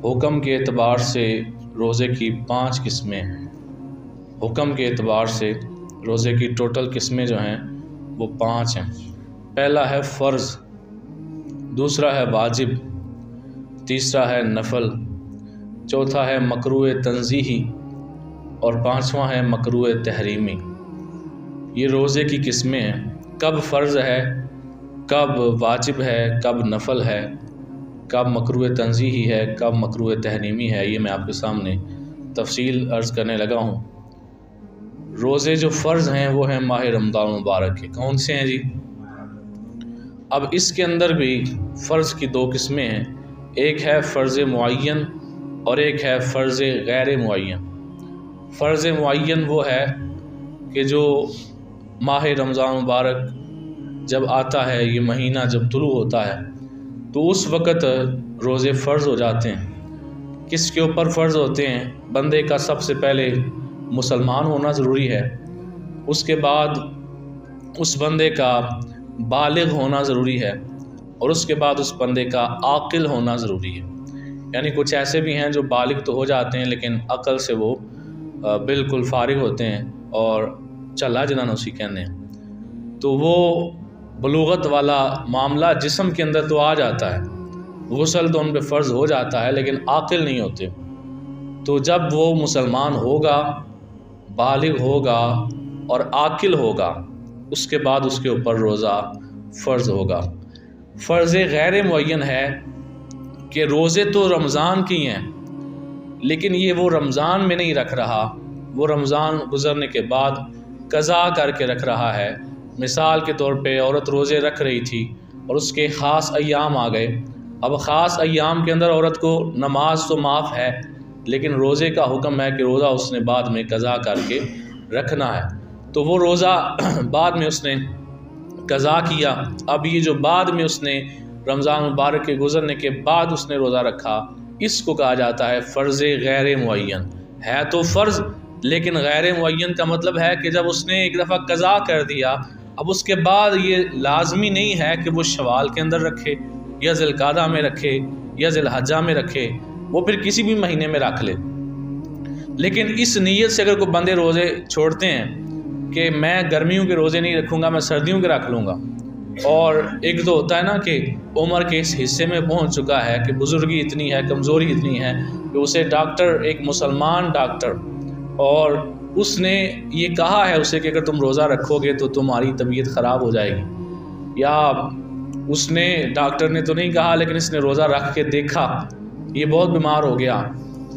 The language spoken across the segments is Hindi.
हुक्म के एतबार से रोज़े की 5 किस्में हैं। हुक्म के एतबार से रोज़े की टोटल किस्में जो हैं वो 5 हैं। पहला है फ़र्ज़, दूसरा है वाजिब, तीसरा है नफल, चौथा है मकरूह तंज़ीही और पाँचवा है मकरूह तहरीमी। ये रोज़े की किस्में हैं। कब फ़र्ज़ है, कब वाजिब है, कब नफल है, कब मकरूह तंज़ीही है, कब मकरूह तहरीमी है, ये मैं आपके सामने तफसील अर्ज़ करने लगा हूँ। रोज़े जो फ़र्ज़ हैं वो हैं माह रमज़ान मुबारक के। कौन से हैं जी? अब इसके अंदर भी फ़र्ज़ की 2 किस्में हैं। एक है फ़र्ज़ मुअय्यन और एक है फ़र्ज़ गैर मुअय्यन। फ़र्ज़ मुअय्यन वो है कि जो माह रमज़ान मुबारक जब आता है, ये महीना जब तुलू होता है तो उस वक़्त रोज़े फ़र्ज़ हो जाते हैं। किसके ऊपर फ़र्ज़ होते हैं? बंदे का सबसे पहले मुसलमान होना ज़रूरी है, उसके बाद उस बंदे का बालिग़ होना ज़रूरी है और उसके बाद उस बंदे का आक़िल होना ज़रूरी है। यानी कुछ ऐसे भी हैं जो बालिग़ तो हो जाते हैं लेकिन अक़ल से वो बिल्कुल फ़ारिग़ होते हैं और चला जिन्होंने उसी कहने हैं, तो वो बलूगत वाला मामला जिस्म के अंदर तो आ जाता है, गुस्ल तो उन पे फ़र्ज़ हो जाता है लेकिन आक़िल नहीं होते। तो जब वो मुसलमान होगा, बालिग़ होगा और आक़िल होगा, उसके बाद उसके ऊपर रोज़ा फ़र्ज़ होगा। फ़र्ज़ गैर मुअय्यन है कि रोज़े तो रमज़ान की हैं लेकिन ये वो रमज़ान में नहीं रख रहा, वो रमज़ान गुज़रने के बाद क़ज़ा करके रख रहा है। मिसाल के तौर पे औरत रोज़े रख रही थी और उसके ख़ास अय्याम आ गए। अब ख़ास अय्याम के अंदर औरत को नमाज तो माफ़ है लेकिन रोज़े का हुक्म है कि रोज़ा उसने बाद में क़ज़ा करके रखना है। तो वो रोज़ा बाद में उसने क़ज़ा किया। अब ये जो बाद में उसने रमज़ान मुबारक के गुज़रने के बाद उसने रोज़ा रखा, इसको कहा जाता है फ़र्ज़ गैर मुअय्यन। है तो फ़र्ज़ लेकिन गैर मुअय्यन का मतलब है कि जब उसने एक दफ़ा क़ज़ा कर दिया, अब उसके बाद ये लाजमी नहीं है कि वो शवाल के अंदर रखे या ज़िलक़ादा में रखे या ज़िलहज्जा में रखे, वो फिर किसी भी महीने में रख ले। लेकिन इस नीयत से अगर कोई बंदे रोज़े छोड़ते हैं कि मैं गर्मियों के रोज़े नहीं रखूँगा, मैं सर्दियों के रख लूँगा, और एक तो होता है ना कि उम्र के इस हिस्से में पहुँच चुका है कि बुज़ुर्गी इतनी है, कमज़ोरी इतनी है कि उसे डॉक्टर, एक मुसलमान डॉक्टर, और उसने ये कहा है उसे कि अगर तुम रोज़ा रखोगे तो तुम्हारी तबीयत ख़राब हो जाएगी, या उसने, डॉक्टर ने तो नहीं कहा लेकिन इसने रोज़ा रख के देखा, ये बहुत बीमार हो गया,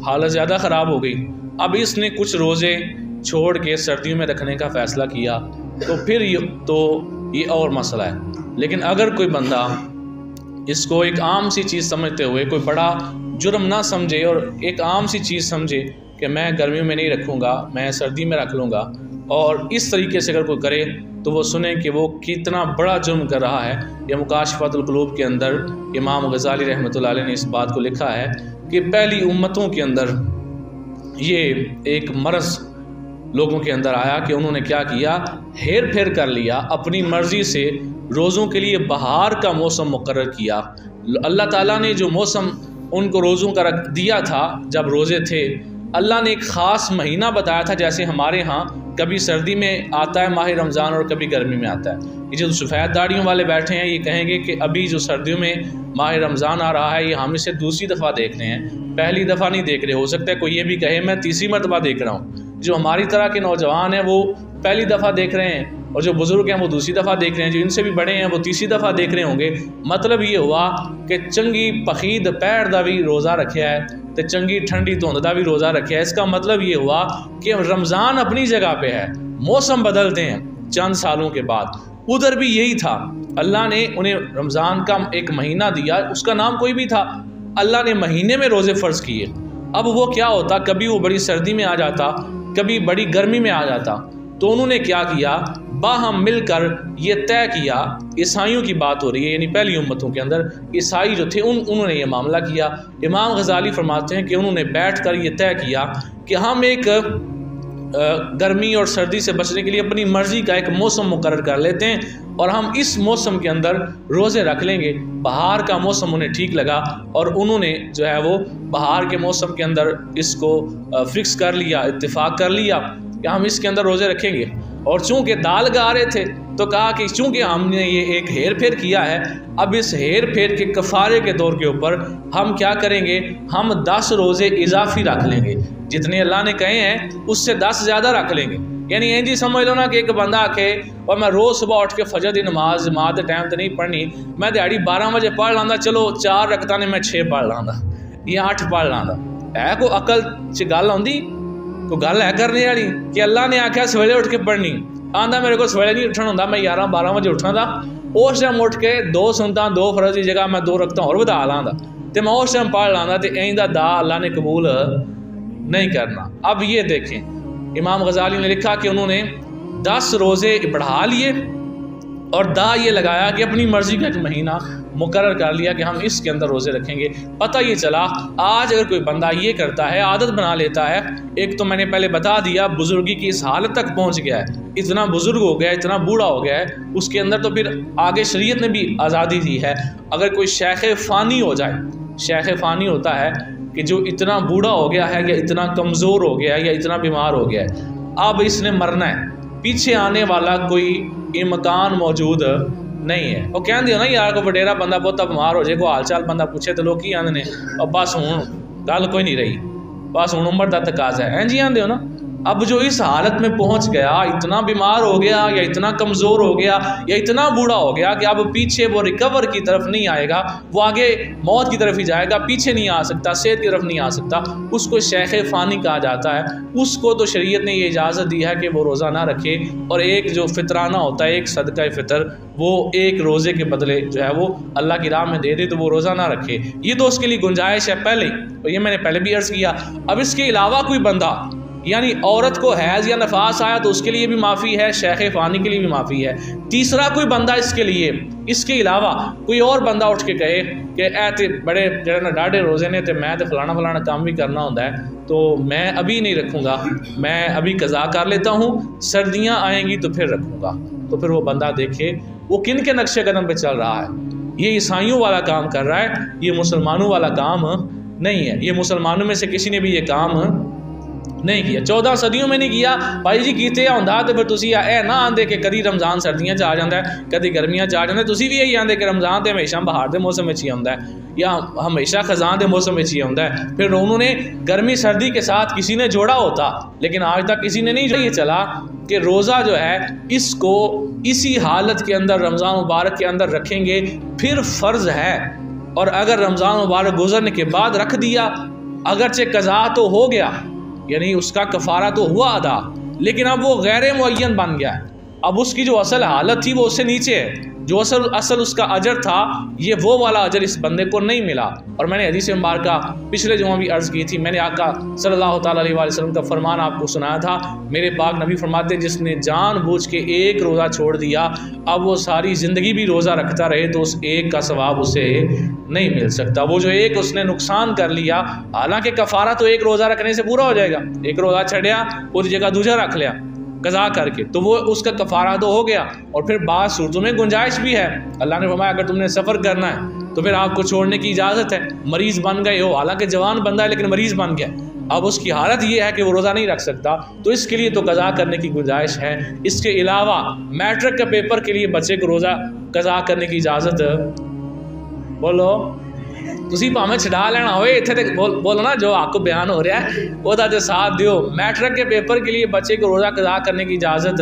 हालत ज़्यादा ख़राब हो गई, अब इसने कुछ रोज़े छोड़ के सर्दियों में रखने का फ़ैसला किया, तो फिर ये और मसला है। लेकिन अगर कोई बंदा इसको एक आम सी चीज़ समझते हुए, कोई बड़ा जुर्म ना समझे और एक आम सी चीज़ समझे कि मैं गर्मियों में नहीं रखूँगा, मैं सर्दी में रख लूँगा, और इस तरीके से अगर कोई करे तो वो सुने कि वो कितना बड़ा जुर्म कर रहा है। यह मुकाशफतुल क़ुलूब के अंदर इमाम गज़ाली रहमतुल्लाह अलैह ने इस बात को लिखा है कि पहली उम्मतों के अंदर ये एक मर्ज़ लोगों के अंदर आया कि उन्होंने क्या किया, हेर फेर कर लिया, अपनी मर्ज़ी से रोज़ों के लिए बहार का मौसम मुकर्रर किया। अल्लाह ताला ने जो मौसम उनको रोज़ों का रख दिया था जब रोज़े थे, अल्लाह ने एक ख़ास महीना बताया था। जैसे हमारे यहाँ कभी सर्दी में आता है माह रमज़ान और कभी गर्मी में आता है। ये जो सफ़ेद दाढ़ियों वाले बैठे हैं ये कहेंगे कि अभी जो सर्दियों में माह रमज़ान आ रहा है ये हम इसे दूसरी दफ़ा देख रहे हैं, पहली दफ़ा नहीं देख रहे। हो सकता है कोई ये भी कहे मैं तीसरी मरतबा देख रहा हूँ। जो हमारी तरह के नौजवान हैं वो पहली दफ़ा देख रहे हैं और जो बुज़ुर्ग हैं वो दूसरी दफ़ा देख रहे हैं, जो इनसे भी बड़े हैं वो तीसरी दफ़ा देख रहे होंगे। मतलब ये हुआ कि चंगी पखीद पैर दा भी रोज़ा रखा है तो चंगी ठंडी धुंध दा भी रोज़ा रखा है। इसका मतलब ये हुआ कि रमज़ान अपनी जगह पे है, मौसम बदलते हैं चंद सालों के बाद। उधर भी यही था, अल्लाह ने उन्हें रमज़ान का एक महीना दिया, उसका नाम कोई भी था, अल्लाह ने महीने में रोज़े फ़र्ज़ किए। अब वो क्या होता, कभी वो बड़ी सर्दी में आ जाता, कभी बड़ी गर्मी में आ जाता, तो उन्होंने क्या किया, बाहम मिलकर ये तय किया, ईसाइयों की बात हो रही है, यानी पहली उम्मतों के अंदर ईसाई जो थे उन्होंने ये मामला किया। इमाम गज़ाली फरमाते हैं कि उन्होंने बैठकर ये तय किया कि हम एक गर्मी और सर्दी से बचने के लिए अपनी मर्ज़ी का एक मौसम मुकर्रर कर लेते हैं और हम इस मौसम के अंदर रोज़े रख लेंगे। बहार का मौसम उन्हें ठीक लगा और उन्होंने जो है वो बहार के मौसम के अंदर इसको फिक्स कर लिया, इत्तेफाक कर लिया कि हम इसके अंदर रोज़े रखेंगे। और चूँकि दाल गा रहे थे तो कहा कि चूँकि हमने ये एक हेर फेर किया है, अब इस हेर फेर के कफ़ारे के तौर के ऊपर हम क्या करेंगे, हम 10 रोज़े इजाफी रख लेंगे। जितने अल्लाह ने कहे हैं उससे 10 ज़्यादा रख लेंगे। यानी ये जी समझ लो ना कि एक बंदा आके और मैं रोज़ सुबह उठ के फजर की नमाज जमात टाइम तो नहीं पढ़नी, मैं दिहाड़ी 12 बजे पढ़ लाँदा, चलो 4 रकता ने मैं 6 पढ़ लाँदा या 8 पढ़ लाँदा। है कोई अकल च गल आउंदी, कोई गल है करने वाली कि अल्लाह ने आख्या सवेले उठ के पढ़नी। आंदा मेरे को सवेले नहीं उठना होंदा, मैं 11-12 बजे उठना था। उस टाइम उठ के 2 सुनता 2 फर्ज की जगह मैं 2 रकता और वधा लाँदा तो मैं उस टाइम पढ़ लाँदा तो इंदा दा अल्लाह ने कबूल नहीं करना। अब ये देखें, इमाम गजाली ने लिखा कि उन्होंने 10 रोज़े बढ़ा लिए और दा ये लगाया कि अपनी मर्ज़ी का एक महीना मुकर्रर कर लिया कि हम इसके अंदर रोज़े रखेंगे। पता ये चला आज अगर कोई बंदा ये करता है, आदत बना लेता है, एक तो मैंने पहले बता दिया बुजुर्गी की इस हालत तक पहुँच गया है, इतना बुजुर्ग हो गया है, इतना बूढ़ा हो गया है, उसके अंदर तो फिर आगे शरीयत ने भी आज़ादी दी है। अगर कोई शेख फ़ानी हो जाए, शेख फ़ानी होता है कि जो इतना बूढ़ा हो गया है या इतना कमज़ोर हो गया है या इतना बीमार हो गया है, अब इसने मरना है, पीछे आने वाला कोई इम्कान मौजूद नहीं है। वो कहते हो ना यार को वडेरा बंदा बहुत बीमार हो जाए, को हाल चाल बंदा पूछे तो लोग की आंदे ने और बस हूँ गल कोई नहीं रही, बस हूँ उम्र का तकाजा है, जी आंदे हो ना। अब जो इस हालत में पहुंच गया, इतना बीमार हो गया या इतना कमज़ोर हो गया या इतना बूढ़ा हो गया कि अब पीछे वो रिकवर की तरफ नहीं आएगा, वो आगे मौत की तरफ ही जाएगा, पीछे नहीं आ सकता, सेहत की तरफ नहीं आ सकता, उसको शेख फ़ानी कहा जाता है। उसको तो शरीयत ने ये इजाज़त दी है कि वो रोज़ा ना रखे और एक जो फितराना होता है, एक सदका फ़ितर, वो एक रोज़े के बदले जो है वो अल्लाह की राह में दे दे तो वो रोज़ा ना रखे। ये तो उसके लिए गुंजाइश है पहले, तो ये मैंने पहले भी अर्ज़ किया। अब इसके अलावा कोई बंदा यानी औरत को हैज़ या नफास आया तो उसके लिए भी माफ़ी है, शेख फ़ानी के लिए भी माफ़ी है। तीसरा कोई बंदा इसके लिए, इसके अलावा कोई और बंदा उठ के कहे कि ऐ ते बड़े जड़े डाढ़े रोज़े ने तो मैं तो फलाना फलाना काम भी करना होता है, तो मैं अभी नहीं रखूँगा, मैं अभी कज़ा कर लेता हूँ, सर्दियाँ आएंगी तो फिर रखूँगा। तो फिर वो बंदा देखे वो किन के नक्शे कदम पे चल रहा है। ये ईसाइयों वाला काम कर रहा है, ये मुसलमानों वाला काम नहीं है। ये मुसलमानों में से किसी ने भी ये काम नहीं किया, 14 सदियों में नहीं किया। भाई जी कीते होंदा तो फिर तुसी ए ना आंदे कि कभी रमज़ान सर्दियाँ आ जाता है, कभी गर्मियाँ आ जाता है, तुसी भी यही आंदे कि रमज़ान तो हमेशा बहार के मौसम में ही आता है या हमेशा खजान के मौसम में ही आता है। फिर उन्होंने गर्मी सर्दी के साथ किसी ने जोड़ा होता, लेकिन आज तक किसी ने नहीं। ये चला कि रोज़ा जो है इसको इसी हालत के अंदर रमज़ान मुबारक के अंदर रखेंगे, फिर फ़र्ज़ है। और अगर रमज़ान मुबारक गुजरने के बाद रख दिया, अगरचे कज़ा तो हो गया, यानी उसका कफ़ारा तो हुआ अदा, लेकिन अब वो गैर मुअय्यन बन गया है। अब उसकी जो असल हालत थी वो उससे नीचे है, जो असल उसका अजर था, ये वो वाला अजर इस बंदे को नहीं मिला। और मैंने हदीस मुबारका पिछले जुमा भी अर्ज़ की थी, मैंने आका सल्लल्लाहु ताला अलैहि वसल्लम का फरमान आपको सुनाया था। मेरे पाक नबी फरमाते जिसने जानबूझ के एक रोज़ा छोड़ दिया, अब वो सारी ज़िंदगी भी रोज़ा रखता रहे तो उस एक का सवाब उसे नहीं मिल सकता। वो जो एक उसने नुकसान कर लिया, हालांकि कफ़ारा तो एक रोज़ा रखने से पूरा हो जाएगा, एक रोज़ा छड़िया पूरी जगह दूसरा रख लिया कज़ा करके, तो वो उसका कफ़ारा तो हो गया। और फिर बाद सूरतों में गुंजाइश भी है। अल्लाह ने फरमाया अगर तुमने सफ़र करना है तो फिर आपको छोड़ने की इजाज़त है। मरीज़ बन गए हो, हालांकि जवान बंदा है लेकिन मरीज़ बन गया, अब उसकी हालत ये है कि वो रोज़ा नहीं रख सकता, तो इसके लिए तो कज़ा करने की गुंजाइश है। इसके अलावा मैट्रिक के पेपर के लिए बच्चे को रोज़ा कज़ा करने की इजाज़त, बोलो तुसी भावें छड़ा लेना हो इत्थे तक बोलो ना, जो आपको बयान हो रहा है वह तो साथ दियो। मैट्रिक के पेपर के लिए बच्चे को रोज़ा कज़ा करने की इजाज़त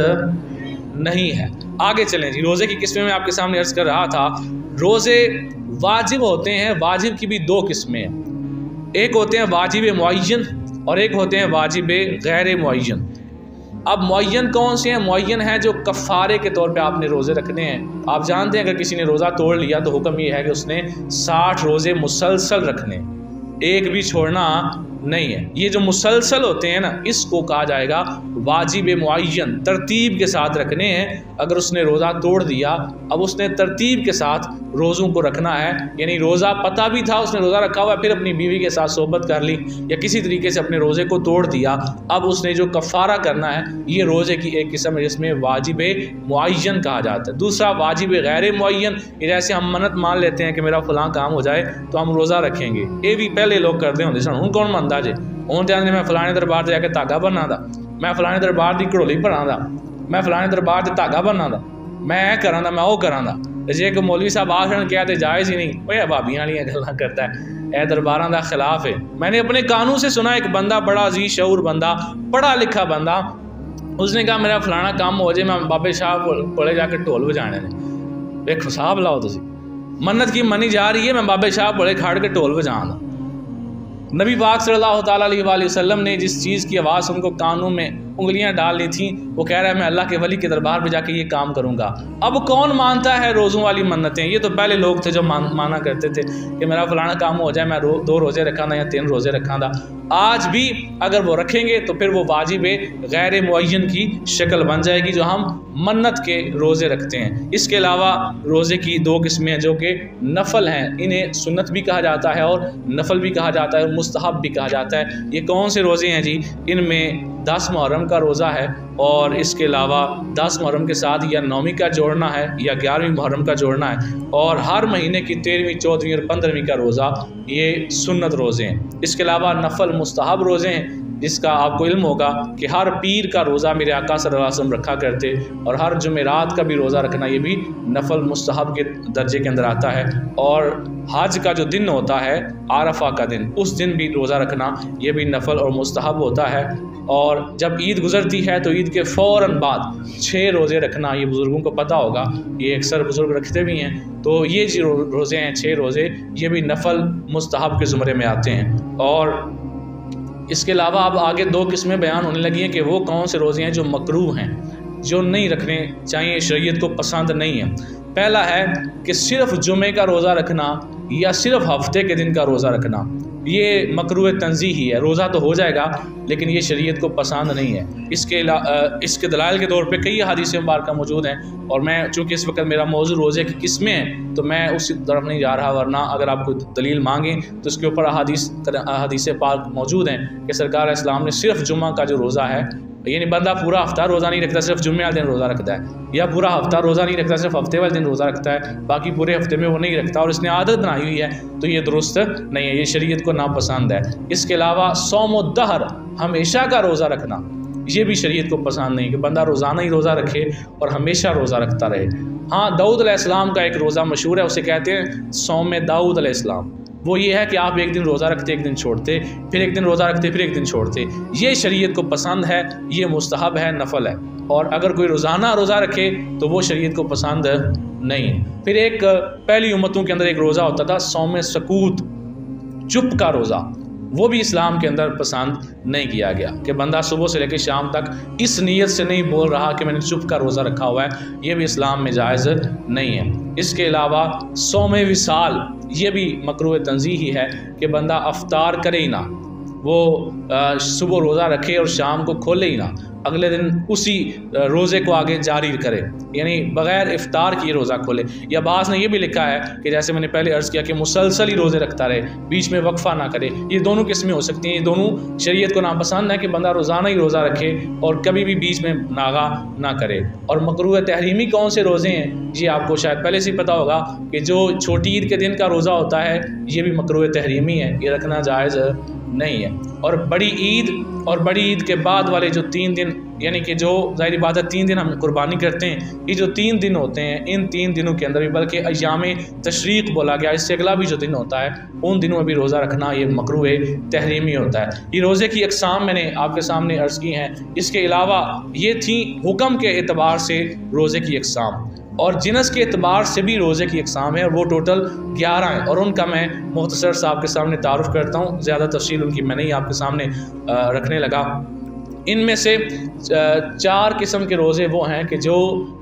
नहीं है। आगे चलें जी, रोज़े की किस्में मैं आपके सामने अर्ज़ कर रहा था। रोज़े वाजिब होते हैं, वाजिब की भी 2 किस्में हैं, एक होते हैं वाजिब मुअय्यन और एक होते हैं वाजिब गैर मुअय्यन। अब मुअय्यन कौन से हैं? मुअय्यन है जो कफ़ारे के तौर पे आपने रोज़े रखने हैं। आप जानते हैं अगर किसी ने रोज़ा तोड़ लिया तो हुक्म ये है कि उसने 60 रोज़े मुसलसल रखने, एक भी छोड़ना नहीं है। ये जो मुसलसल होते हैं ना, इसको कहा जाएगा वाजिब मुअय्यन, तरतीब के साथ रखने हैं। अगर उसने रोज़ा तोड़ दिया, अब उसने तरतीब के साथ रोज़ों को रखना है, यानी रोज़ा पता भी था उसने रोज़ा रखा हुआ है, फिर अपनी बीवी के साथ सोहबत कर ली या किसी तरीके से अपने रोज़े को तोड़ दिया, अब उसने जो कफ़ारा करना है ये रोज़े की एक किस्म है जिसमें वाजिब मुअय्यन कहा जाता है। दूसरा वाजिब गैर मुअय्यन, जैसे हम मन्नत मान लेते हैं कि मेरा फ़लाँ काम हो जाए तो हम रोज़ा रखेंगे, ये भी पहले लोग करते होंगे सन, हूँ कौन मनता जे, हूँ तो मैं फलाने दरबार से जाके धागा बनना था, मैं फलाने दरबार की घड़ोली बना दा, मैं फलाने दरबार से धागा बनना था, मैं करा दा, मैं वो करा दा। जे एक मौलवी साहब आखिर क्या तो जायज़ ही नहीं, वो भाबियां वाली गल्लां करता है, यह दरबारां दा खिलाफ है। मैंने अपने कानून से सुना, एक बंदा बड़ा अजीज शऊर बंदा, पढ़ा लिखा बंदा, उसने कहा मेरा फलाना काम हो जाए, मैं बाबे शाह कोले जाके ढोल बजाने ने। देखो साहब लाओ तुसी, मन्नत की मनी जा रही है, मैं बाबे शाह कोले खड़ के ढोल बजाना। नबी पाक सल्लल्लाहु अलैहि वसल्लम ने जिस चीज़ की आवाज़ उनको कानों में उंगलियां डाल ली थी, वो कह रहा है मैं अल्लाह के वली के दरबार पे जाके ये काम करूँगा। अब कौन मानता है रोज़ों वाली मन्नतें? ये तो पहले लोग थे जो माना करते थे कि मेरा फलाना काम हो जाए, मैं 2 रोज़े रखा था या 3 रोज़े रखा था। आज भी अगर वो रखेंगे तो फिर वो वाजिब गैर मुअय्यन की शक्ल बन जाएगी, जो हम मन्नत के रोज़े रखते हैं। इसके अलावा रोज़े की 2 किस्में हैं जो कि नफल हैं, इन्हें सुन्नत भी कहा जाता है और नफल भी कहा जाता है, मुस्तहब भी कहा जाता है। ये कौन से रोज़े हैं जी? इनमें 10 मुहर्रम का रोज़ा है, और इसके अलावा 10 मुहर्रम के साथ या 9वीं का जोड़ना है या 11वीं मुहर्रम का जोड़ना है, और हर महीने की 13वीं, 14वीं और 15वीं का रोज़ा, ये सुन्नत रोज़े हैं। इसके अलावा नफल मुस्तहब रोज़े हैं, जिसका आपको इल्म होगा कि हर पीर का रोज़ा मेरे आका सल्लल्लाहु अलैहि वसल्लम रखा करते, और हर जुमेरात का भी रोज़ा रखना ये भी नफल मुस्तहब के दर्जे के अंदर आता है। और हज का जो दिन होता है, आरफा का दिन, उस दिन भी रोज़ा रखना ये भी नफल और मुस्तहब होता है। और जब ईद गुज़रती है तो ईद के फ़ौरन बाद 6 रोज़े रखना, ये बुज़ुर्गों को पता होगा, ये अक्सर बुज़ुर्ग रखते भी हैं। तो ये जो रोज़े हैं 6 रोज़े, ये भी नफल मुस्तहब के ज़ुमरे में आते हैं। और इसके अलावा अब आगे 2 किस्में बयान होने लगी हैं कि वो कौन से रोज़े हैं जो मकरूह हैं, जो नहीं रखने चाहिए, शरीयत को पसंद नहीं है। पहला है कि सिर्फ़ जुमे का रोज़ा रखना या सिर्फ़ हफ्ते के दिन का रोज़ा रखना, ये मकरूह तंज़ीही है। रोज़ा तो हो जाएगा लेकिन ये शरीयत को पसंद नहीं है। इसके दलाइल के तौर पे कई हदीसें मुबारका मौजूद हैं, और मैं चूँकि इस वक्त मेरा मौजूद रोज़े की किस्में हैं तो मैं उसी तरफ नहीं जा रहा, वरना अगर आप कोई दलील मांगें तो उसके ऊपर हदीस पाक मौजूद हैं कि सरकार इस्लाम ने सिर्फ़ जुम्मा का जो रोज़ा है, यानी बंदा पूरा हफ्ता रोज़ा नहीं रखता, सिर्फ जुम्मे वाले दिन रोज़ा रखता है, या पूरा हफ्ता रोज़ा नहीं रखता, सिर्फ हफ्ते वाले दिन रोज़ा रखता है, बाकी पूरे हफ्ते में वो नहीं रखता, और इसने आदत बनाई हुई है, तो ये दुरुस्त नहीं है, ये शरीयत को नापसंद है। इसके अलावा सौमुद्दहर, हमेशा का रोज़ा रखना, ये भी शरीयत को पसंद नहीं कि बंदा रोज़ाना ही रोज़ा रखे और हमेशा रोज़ा रखता रहे। हाँ, दाऊद अलैहिस्सलाम का एक रोज़ा मशहूर है, उसे कहते हैं सौम दाऊद अलैहिस्सलाम। वो ये है कि आप एक दिन रोज़ा रखते, एक दिन छोड़ते, फिर एक दिन रोज़ा रखते, फिर एक दिन छोड़ते। ये शरीयत को पसंद है, ये मुस्तहब है, नफल है। और अगर कोई रोज़ाना रोज़ा रखे तो वो शरीयत को पसंद नहीं है। फिर एक पहली उम्मतों के अंदर एक रोज़ा होता था सौम सकूत, चुप का रोज़ा, वो भी इस्लाम के अंदर पसंद नहीं किया गया कि बंदा सुबह से लेकर शाम तक इस नीयत से नहीं बोल रहा कि मैंने चुप का रोज़ा रखा हुआ है, ये भी इस्लाम में जायज़ नहीं है। इसके अलावा सौम विसाल, ये भी मकरूह तंज़ीही है कि बंदा अफ्तार करे ही ना, वो सुबह रोज़ा रखे और शाम को खोले ही ना, अगले दिन उसी रोज़े को आगे जारी करे, यानी बग़ैर इफ्तार किए रोज़ा खोले। या बाज़ ने यह भी लिखा है कि जैसे मैंने पहले अर्ज़ किया कि मुसलसल ही रोज़े रखता रहे, बीच में वक्फ़ा ना करे। ये दोनों किस्में हो सकती हैं, ये दोनों शरीयत को नापसंद है कि बंदा रोज़ाना ही रोज़ा रखे और कभी भी बीच में नागा ना करे। और मकरूह तहरीमी कौन से रोज़े हैं, जी आपको शायद पहले से पता होगा कि जो छोटी ईद के दिन का रोज़ा होता है ये भी मकरूह तहरीमी है, ये रखना जायज़ नहीं है। और बड़ी ईद के बाद वाले जो 3 दिन, यानी कि जो ज़ाहिर बात है 3 दिन हम कुर्बानी करते हैं, ये जो 3 दिन होते हैं, इन 3 दिनों के अंदर भी, बल्कि अय्याम तशरीक़ बोला गया, इससे अगला भी जो दिन होता है उन दिनों में भी रोज़ा रखना ये मकरूह तहरीमी होता है। ये रोज़े की अक़साम मैंने आपके सामने अर्ज़ की हैं। इसके अलावा ये थी हुक्म के एतबार से रोज़े की अक़साम, और जिनस के एतबार से भी रोज़े की अक़साम है, और वो टोटल 11 हैं, और उनका मैं मुख्तसर से आपके सामने तारुफ़ करता हूँ, ज़्यादा तफ़सील उनकी मैं नहीं आपके सामने रखने लगा। इनमें से 4 किस्म के रोज़े वो हैं कि जो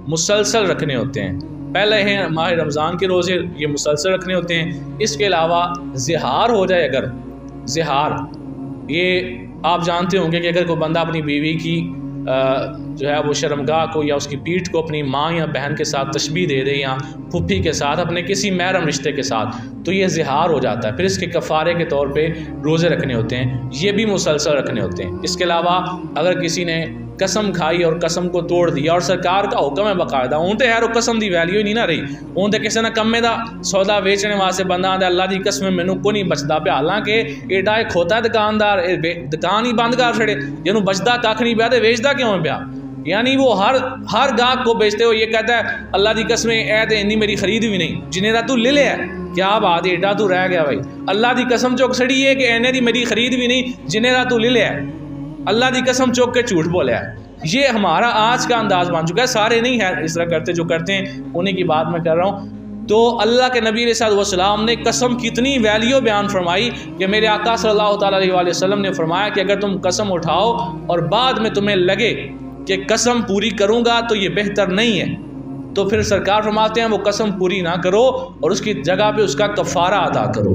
मुसलसल रखने होते हैं। पहले हैं माह रमज़ान के रोज़े, ये मुसलसल रखने होते हैं। इसके अलावा ज़िहार हो जाए, अगर ज़िहार ये आप जानते होंगे कि अगर कोई बंदा अपनी बीवी की जो है वो शर्मगाह को या उसकी पीठ को अपनी माँ या बहन के साथ तशबीह दे दे या फूफी के साथ, अपने किसी महरम रिश्ते के साथ, तो ये ज़िहार हो जाता है। फिर इसके कफ़ारे के तौर पे रोज़े रखने होते हैं, ये भी मुसलसल रखने होते हैं। इसके अलावा अगर किसी ने कसम खाई और कसम को तोड़ दिया, और सरकार का हुक्म है बाकायदा, हूँ तो यार कसम की वैल्यू ही नहीं ना रही, हूँ तो किसी ने कम्मे का सौदा वेचने वास्ते बंदा आंदा अल्लाह की कसम मैनू को नहीं बचता पिया, हालांकि एडा एक खोता है दुकानदार, दुकान ही बंद कर छड़े, जिन्होंने बचता कख नहीं पिया तो वेचता क्यों पिया। यानी वो हर गाहक को बेचते हो ये कहता है अल्लाह की कसम ए तो इन्नी मेरी खरीद भी नहीं, जिन्हें दा तू ले लिया, क्या बात है, एडा तू रह गया भाई, अल्लाह की कसम चौक सड़ी है कि इन्हें दी मेरी खरीद भी नहीं, जिन्हें दा तू ले लिया, अल्लाह की कसम चौक के झूठ बोला है। ये हमारा आज का अंदाज बन चुका है। सारे नहीं है इस तरह करते, जो करते हैं उन्हीं की बात मैं कर रहा हूँ। तो अल्लाह के नबी सल्लल्लाहु ने कसम कितनी वैल्यू बयान फरमाई कि मेरे आका सल्लल्लाहु अलैहि वसल्लम ने फरमाया कि अगर तुम कसम उठाओ और बाद में तुम्हें लगे कि कसम पूरी करूँगा तो ये बेहतर नहीं है, तो फिर सरकार फरमाते हैं वो कसम पूरी ना करो और उसकी जगह पे उसका कफ़ारा अदा करो।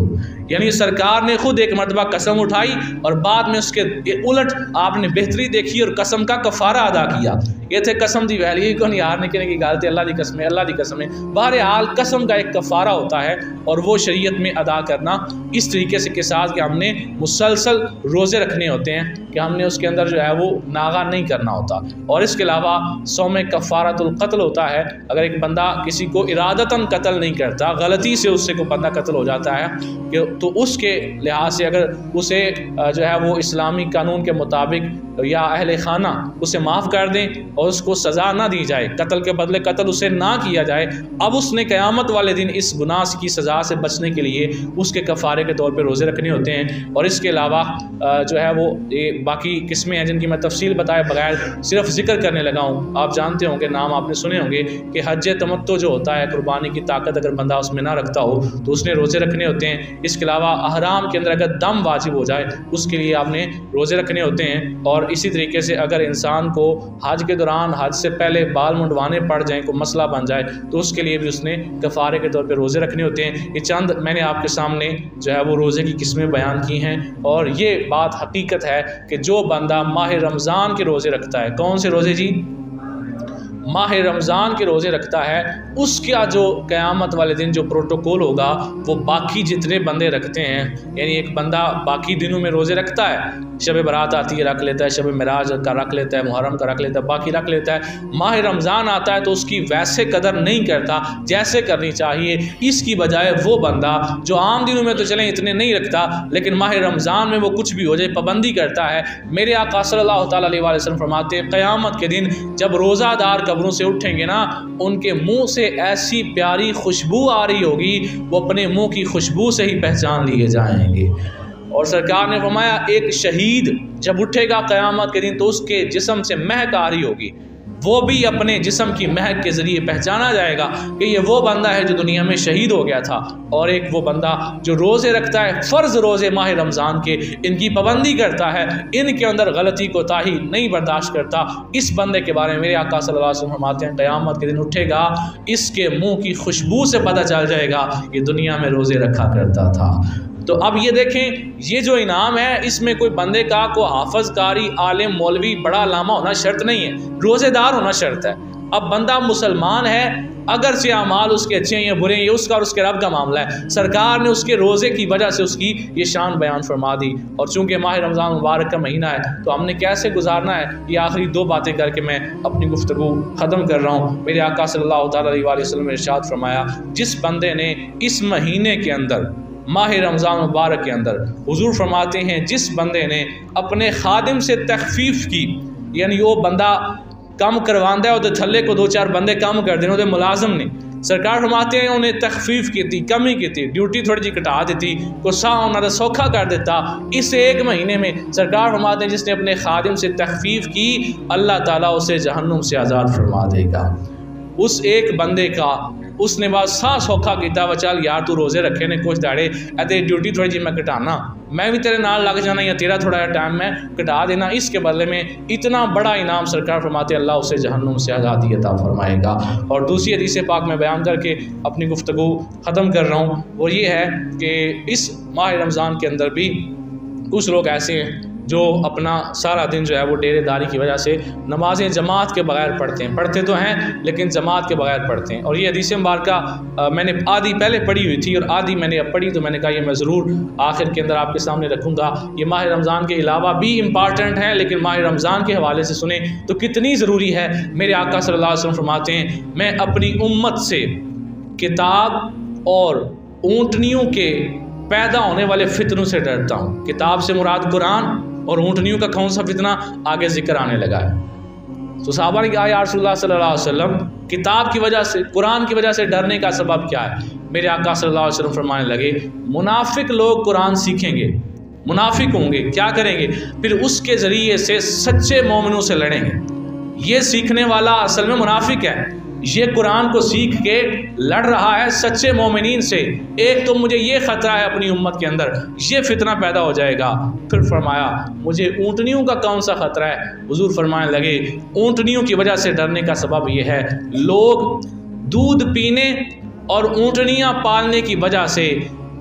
यानी सरकार ने खुद एक मरतबा कसम उठाई और बाद में उसके उलट आपने बेहतरी देखी और कसम का कफ़ारा अदा किया। ये थे कसम की वैल्यू को नहीं हार निकलने की गलती, अल्लाह की कसम है, अल्लाह की कसम है। बहरहाल कसम का एक कफ़ारा होता है और वो शरीयत में अदा करना इस तरीके से के साथ कि हमने मुसलसल रोज़े रखने होते हैं, कि हमने उसके अंदर जो है वो नागा नहीं करना होता। और इसके अलावा सौम कफ़ारतुल क़त्ल होता है, अगर एक बंदा किसी को इरादतन कत्ल नहीं करता, गलती से उससे कोई बंदा कत्ल हो जाता है कि तो उसके लिहाज से अगर उसे जो है वो इस्लामी कानून के मुताबिक या अहले खाना उसे माफ़ कर दें और उसको सज़ा ना दी जाए, कत्ल के बदले कत्ल उसे ना किया जाए, अब उसने क़यामत वाले दिन इस गुनाह की सज़ा से बचने के लिए उसके कफ़ारे के तौर पे रोज़े रखने होते हैं। और इसके अलावा जो है वो ये बाकी किस्में हैं जिनकी मैं तफसील बताए बगैर सिर्फ ज़िक्र करने लगा हूँ। आप जानते होंगे, नाम आपने सुने होंगे कि हज तमत्तो जो होता है, कुर्बानी की ताकत अगर बंदा उसमें ना रखता हो तो उसने रोज़े रखने होते हैं। इसके अलावा अहराम के अंदर अगर दम वाजिब हो जाए उसके लिए आपने रोज़े रखने होते हैं। और इसी तरीके से अगर इंसान को हज के दौरान हज से पहले बाल मुंडवाने पड़ जाएँ, कोई मसला बन जाए, तो उसके लिए भी उसने कफ़ारे के तौर पे रोज़े रखने होते हैं। ये चंद मैंने आपके सामने जो है वो रोज़े की किस्में बयान की हैं। और ये बात हकीकत है कि जो बंदा माह रमज़ान के रोज़े रखता है, कौन से रोज़े जी? माह रमज़ान के रोज़े रखता है, उसका जो क़यामत वाले दिन जो प्रोटोकॉल होगा वो बाकी जितने बंदे रखते हैं, यानी एक बंदा बाकी दिनों में रोज़े रखता है, शब बारात आती है रख लेता है, शब मिराज का रख लेता है, मुहर्रम का रख लेता है, बाकी रख लेता है, माह रमज़ान आता है तो उसकी वैसे कदर नहीं करता जैसे करनी चाहिए। इसकी बजाय वो बंदा जो आम दिनों में तो चलें इतने नहीं रखता, लेकिन माह रमज़ान में वो कुछ भी हो जाए पाबंदी करता है। मेरे आका सल्लल्लाहु अलैहि वसल्लम फरमाते हैं क़यामत के दिन जब रोज़ादार कब्रों से उठेंगे ना, उनके मुंह से ऐसी प्यारी खुशबू आ रही होगी वो अपने मुंह की खुशबू से ही पहचान लिए जाएंगे। और सरकार ने फरमाया एक शहीद जब उठेगा क़यामत के दिन तो उसके जिस्म से महक आ रही होगी, वो भी अपने जिस्म की महक के ज़रिए पहचाना जाएगा कि ये वो बंदा है जो दुनिया में शहीद हो गया था। और एक वो बंदा जो रोज़े रखता है, फ़र्ज़ रोज़े माह रमज़ान के, इनकी पाबंदी करता है, इनके अंदर गलती कोताही नहीं बर्दाश्त करता, इस बंदे के बारे में मेरे आका सल्लल्लाहु अलैहि वसल्लम फरमाते हैं क़यामत के दिन उठेगा, इसके मुँह की खुशबू से पता चल जाएगा ये दुनिया में रोज़े रखा करता था। तो अब ये देखें, ये जो इनाम है इसमें कोई बंदे का को हाफज कारी आलिम मौलवी बड़ा लामा होना शर्त नहीं है, रोज़ेदार होना शर्त है। अब बंदा मुसलमान है, अगर से अमाल उसके अच्छे हैं या बुरे हैं, ये उसका और उसके रब का मामला है। सरकार ने उसके रोज़े की वजह से उसकी ये शान बयान फरमा दी। और चूँकि माह रमज़ान मुबारक का महीना है तो हमने कैसे गुजारना है, ये आखिरी दो बातें करके मैं अपनी गुफ्तगू ख़त्म कर रहा हूँ। मेरे आका सल्लल्लाहु अलैहि वसल्लम ने इरशाद फरमाया, जिस बंदे ने इस महीने के अंदर, माह रमज़ान मुबारक के अंदर, हुजूर फरमाते हैं जिस बंदे ने अपने खादिम से तखफीफ की, यानी वो बंदा कम करवांदा है तो थल्ले को दो चार बंदे कम कर देने, वो मुलाजम ने, सरकार फरमाते हैं उन्हें तखफीफ की थी, कमी की थी, ड्यूटी थोड़ी जी घटा दी, गुस्सा उन्होंने सौखा कर देता। इस एक महीने में सरकार फरमाते हैं जिसने अपने खादिम से तखफीफ की, अल्लाह ताला उसे जहन्नुम से आज़ाद फरमा देगा। उस एक बंदे का उसने बाद सा सौखा किया, व चल यार तू रोज़े रखे ने कुछ दाड़े तेरी ड्यूटी थोड़ी जी मैं घटाना, मैं भी तेरे नाल लग जाना, या तेरा थोड़ा टाइम मैं घटा देना, इसके बदले में इतना बड़ा इनाम सरकार फरमाते अल्लाह उसे जहन्नुम से आज़ादी अता फरमाएगा। और दूसरी हदीस पाक में बयान करके अपनी गुफ्तगू ख़त्म कर रहा हूँ, वो ये है कि इस माह रमज़ान के अंदर भी कुछ लोग ऐसे हैं जो अपना सारा दिन जो है वो डेरेदारी की वजह से नमाज़ें जमात के बगैर पढ़ते हैं, पढ़ते तो हैं लेकिन जमात के बगैर पढ़ते हैं। और ये हदीस मुबारका मैंने आधी पहले पढ़ी हुई थी और आधी मैंने अब पढ़ी, तो मैंने कहा ये मैं ज़रूर आखिर के अंदर आपके सामने रखूँगा। ये माह रमज़ान के अलावा भी इम्पॉर्टेंट है, लेकिन माह रमज़ान के हवाले से सुने तो कितनी ज़रूरी है। मेरे आका सल्लल्लाहु अलैहि वसल्लम फरमाते हैं, मैं अपनी उम्मत से किताब और ऊँटनियों के पैदा होने वाले फितनों से डरता हूँ। किताब से मुराद कुरान और ऊँटनियों का कौन सा फितना आगे जिक्र आने लगा है। तो सहाबा ने कहा, या रसूलुल्लाह सल्लल्लाहु अलैहि वसल्लम, किताब की वजह से, कुरान की वजह से डरने का सबब क्या है? मेरे आका सल्लल्लाहु अलैहि वसल्लम फरमाने लगे, मुनाफिक लोग कुरान सीखेंगे, मुनाफिक होंगे, क्या करेंगे? फिर उसके ज़रिए से सच्चे मोमिनों से लड़ेंगे। ये सीखने वाला असल में मुनाफिक है, ये कुरान को सीख के लड़ रहा है सच्चे मोमिनीन से। एक तो मुझे ये ख़तरा है अपनी उम्मत के अंदर, ये फितना पैदा हो जाएगा। फिर फरमाया, मुझे ऊँटनियों का कौन सा ख़तरा है? हुजूर फरमाने लगे, ऊँटनियों की वजह से डरने का सबब ये है, लोग दूध पीने और ऊँटनियाँ पालने की वजह से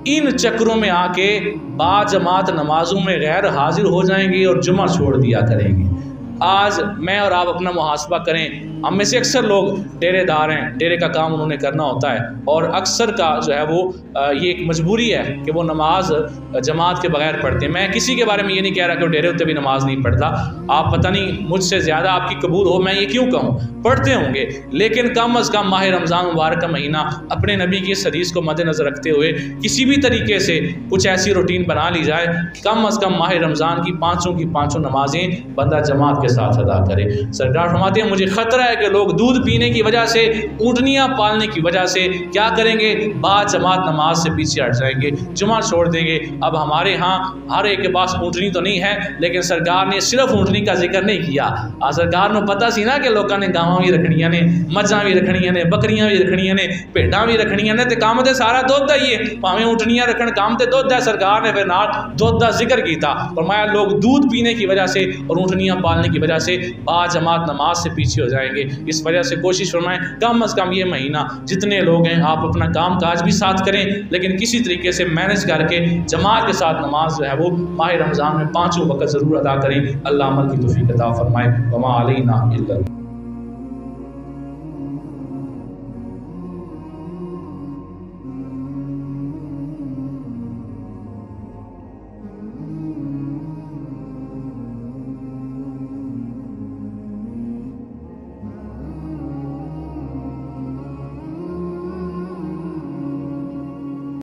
इन चक्रों में आके बाजमात नमाजों में गैर हाजिर हो जाएंगे और जुमा छोड़ दिया करेंगे। आज मैं और आप अपना मुहासबा करें, हम में से अक्सर लोग डेरेदार हैं, डेरे का काम उन्होंने करना होता है और अक्सर का जो है वो ये एक मजबूरी है कि वो नमाज जमात के बगैर पढ़ते हैं। मैं किसी के बारे में ये नहीं कह रहा कि वो डेरे होते भी नमाज नहीं पढ़ता, आप पता नहीं मुझसे ज़्यादा आपकी कबूल हो मैं ये क्यों कहूँ, पढ़ते होंगे, लेकिन कम अज़ कम माह रमज़ान मुबारक का महीना अपने नबी की इस हदीस को मद्देनज़र रखते हुए किसी भी तरीके से कुछ ऐसी रूटीन बना ली जाए, कम अज़ कम माह रमज़ान की पाँचों नमाजें बंदा जमात के साथ अदा करे। सरकार फरमाते हैं, मुझे ख़तरा है कि लोग दूध पीने की वजह से, ऊँटनियाँ पालने की वजह से क्या करेंगे, बाद जमात नमाज से पीछे हट जाएंगे, जुमा छोड़ देंगे। अब हमारे यहाँ हर एक के पास ऊँटनी तो नहीं है, लेकिन सरकार ने सिर्फ ऊँटनी का जिक्र नहीं किया। सरकार को पता सी ना कि लोगों ने गावां भी रखनियां ने, मझां भी रखनियां ने, बकरियां भी रखनियां ने, भेडां भी रखनियां ने, ते काम ते सारा दुध दा ही है, भावें ऊँटनियां रखन, काम ते दुध है। सरकार ने फिर नाल दुध का जिक्र किया, फरमाया लोग दूध पीने की वजह से और ऊँटनियाँ पालने की वजह से बाद जमात नमाज से पीछे हो जाएंगे। इस वजह से कोशिश फरमाएं कम अज़ कम ये महीना जितने लोग हैं आप अपना काम काज भी साथ करें, लेकिन किसी तरीके से मैनेज करके जमात के साथ नमाज जो है वो माह रमज़ान में 5 वक्त ज़रूर अदा करें। अल्लाह अमल की तौफीक अता फरमाए। वमा अलैना इल्ला